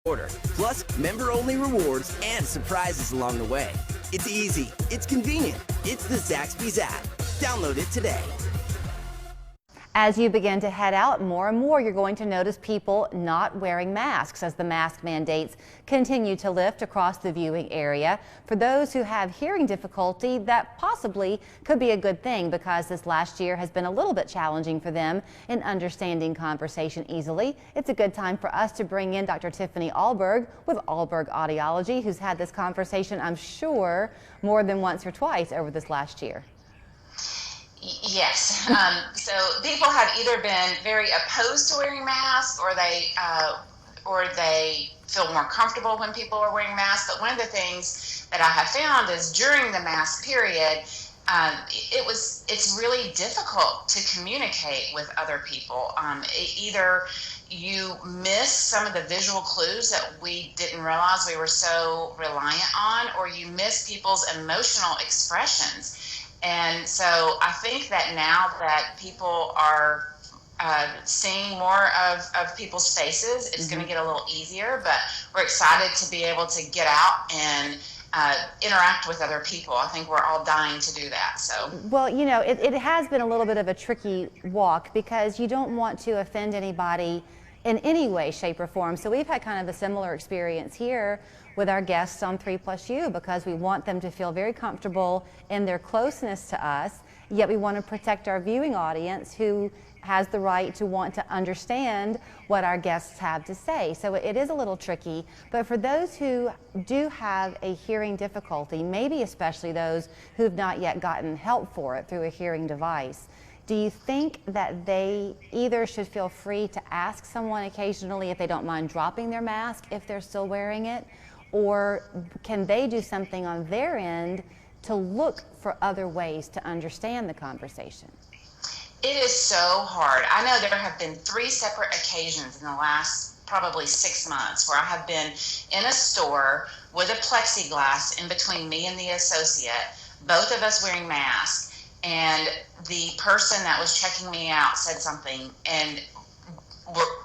order. Plus, member-only rewards and surprises along the way. It's easy. It's convenient. It's the Zaxby's app. Download it today. As you begin to head out, more and more you're going to notice people not wearing masks as the mask mandates continue to lift across the viewing area. For those who have hearing difficulty, that possibly could be a good thing because this last year has been a little bit challenging for them in understanding conversation easily. It's a good time for us to bring in Dr. Tiffany Ahlberg with Ahlberg Audiology, who's had this conversation, I'm sure, more than once or twice over this last year. Yes. So people have either been very opposed to wearing masks, or they feel more comfortable when people are wearing masks. But one of the things that I have found is during the mask period, it's really difficult to communicate with other people. Either you miss some of the visual clues that we didn't realize we were so reliant on, or you miss people's emotional expressions. And so I think that now that people are seeing more of people's faces, it's going to get a little easier, but we're excited to be able to get out and interact with other people. I think we're all dying to do that. So, well, you know, it has been a little bit of a tricky walk because you don't want to offend anybody in any way, shape, or form. So we've had kind of a similar experience here with our guests on 3+U because we want them to feel very comfortable in their closeness to us, yet we want to protect our viewing audience who has the right to want to understand what our guests have to say. So it is a little tricky, but for those who do have a hearing difficulty, maybe especially those who've not yet gotten help for it through a hearing device, do you think that they either should feel free to ask someone occasionally if they don't mind dropping their mask if they're still wearing it, or can they do something on their end to look for other ways to understand the conversation? it is so hard. I know there have been 3 separate occasions in the last probably 6 months where I have been in a store with a plexiglass in between me and the associate, both of us wearing masks, and the person that was checking me out said something, and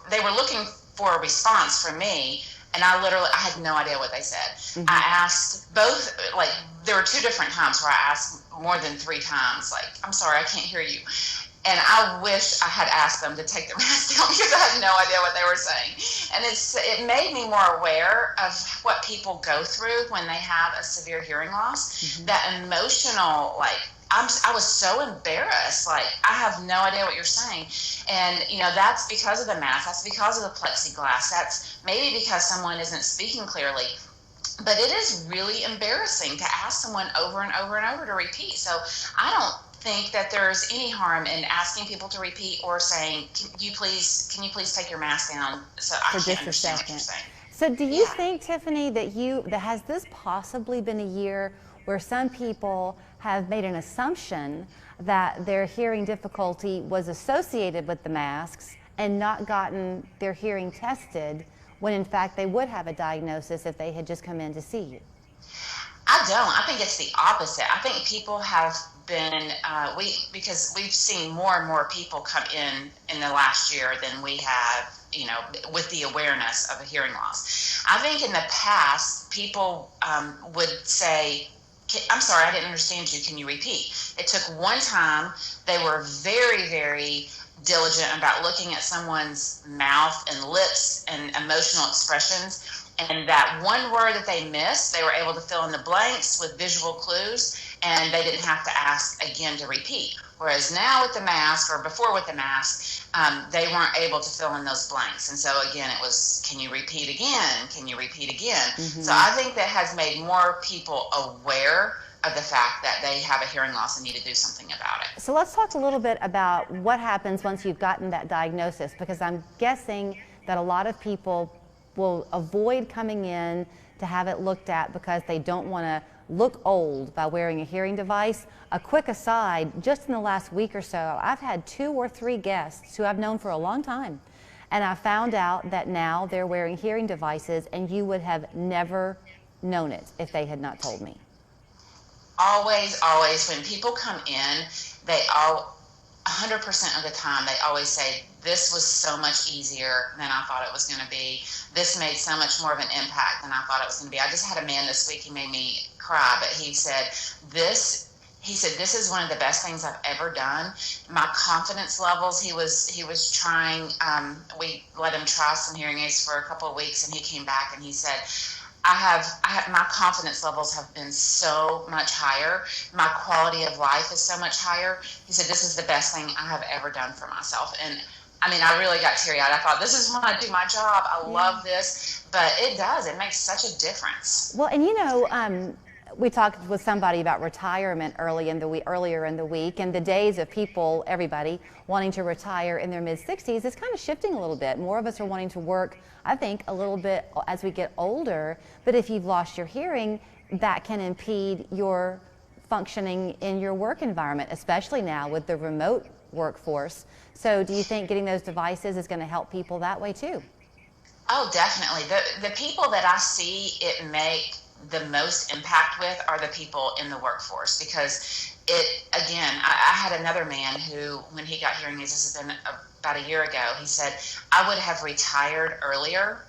they were looking for a response from me, and I had no idea what they said. Mm-hmm. I asked both, like, there were 2 different times where I asked more than 3 times, like, I'm sorry, I can't hear you. And I wish I had asked them to take their mask down because I had no idea what they were saying. And it made me more aware of what people go through when they have a severe hearing loss. Mm-hmm. That emotional, like, I was so embarrassed. Like, I have no idea what you're saying. And, you know, that's because of the mask. That's because of the plexiglass. That's maybe because someone isn't speaking clearly. But it is really embarrassing to ask someone over and over and over to repeat. So I don't think that there's any harm in asking people to repeat or saying, can you please take your mask down so I can't understand what you're saying. So do you think, Tiffany, that has this possibly been a year where some people have made an assumption that their hearing difficulty was associated with the masks and not gotten their hearing tested, when in fact they would have a diagnosis if they had just come in to see you? I don't. I think it's the opposite. I think people have been, because we've seen more and more people come in the last year than we have, you know, with the awareness of a hearing loss. I think in the past, people would say, I'm sorry, I didn't understand you. Can you repeat? It took one time. They were very, very diligent about looking at someone's mouth and lips and emotional expressions. And that one word that they missed, they were able to fill in the blanks with visual clues, and they didn't have to ask again to repeat. Whereas now with the mask, or before with the mask, they weren't able to fill in those blanks. And so again, it was, can you repeat again? Can you repeat again? Mm-hmm. So I think that has made more people aware of the fact that they have a hearing loss and need to do something about it. So let's talk a little bit about what happens once you've gotten that diagnosis, because I'm guessing that a lot of people will avoid coming in to have it looked at because they don't want to look old by wearing a hearing device. A quick aside, just in the last week or so, I've had 2 or 3 guests who I've known for a long time, and I found out that now they're wearing hearing devices, and you would have never known it if they had not told me. Always, always, when people come in, they all, 100% of the time, they always say this was so much easier than I thought it was going to be. This made so much more of an impact than I thought it was going to be. I just had a man this week, he made me cry, but he said, this is one of the best things I've ever done. My confidence levels, he was trying, we let him try some hearing aids for a couple of weeks, and he came back and he said, my confidence levels have been so much higher. My quality of life is so much higher. He said, this is the best thing I have ever done for myself. And I mean, I really got teary-eyed. I thought, this is when I do my job. I love this, but it does. It makes such a difference. Well, and we talked with somebody about retirement earlier in the week, and the days of people, everybody, wanting to retire in their mid-60s is kind of shifting a little bit. More of us are wanting to work, I think, a little bit as we get older, but if you've lost your hearing, that can impede your functioning in your work environment, especially now with the remote workforce. So do you think getting those devices is going to help people that way too? Oh, definitely. The people that I see it make the most impact with are the people in the workforce, because I had another man who, when he got hearing aids, this has been about a year ago, he said, I would have retired earlier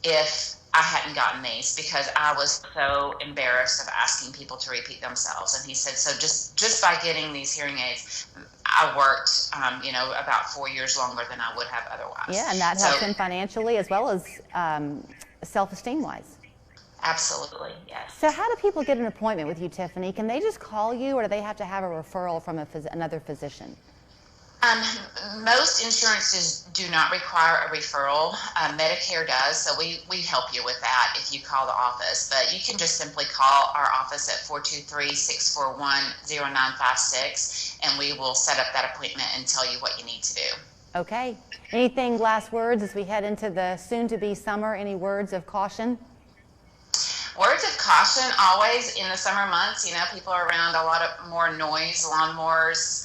if I hadn't gotten these, because I was so embarrassed of asking people to repeat themselves. And he said, so just by getting these hearing aids, I worked, about 4 years longer than I would have otherwise. Yeah, and that helps him financially as well as self-esteem wise. Absolutely, yes. So how do people get an appointment with you, Tiffany? Can they just call you, or do they have to have a referral from another physician? Most insurances do not require a referral. Medicare does, so we help you with that if you call the office. But you can just simply call our office at 423-641-0956, and we will set up that appointment and tell you what you need to do. Okay. Anything, last words as we head into the soon-to-be summer? Any words of caution? Words of caution always in the summer months. People are around a lot of more noise, lawnmowers,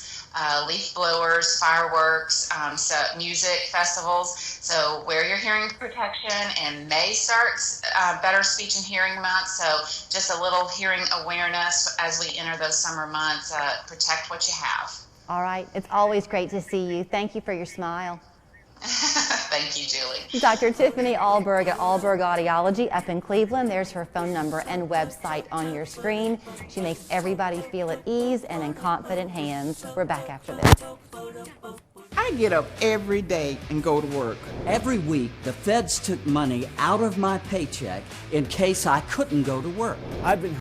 leaf blowers, fireworks, so music festivals. So wear your hearing protection, and May starts Better Speech and Hearing Month. So just a little hearing awareness as we enter those summer months. Protect what you have. All right. It's always great to see you. Thank you for your smile. Thank you, Julie. Dr. Tiffany Ahlberg at Ahlberg Audiology up in Cleveland. There's her phone number and website on your screen. She makes everybody feel at ease and in confident hands. We're back after this. I get up every day and go to work. Every week, the feds took money out of my paycheck in case I couldn't go to work. I've been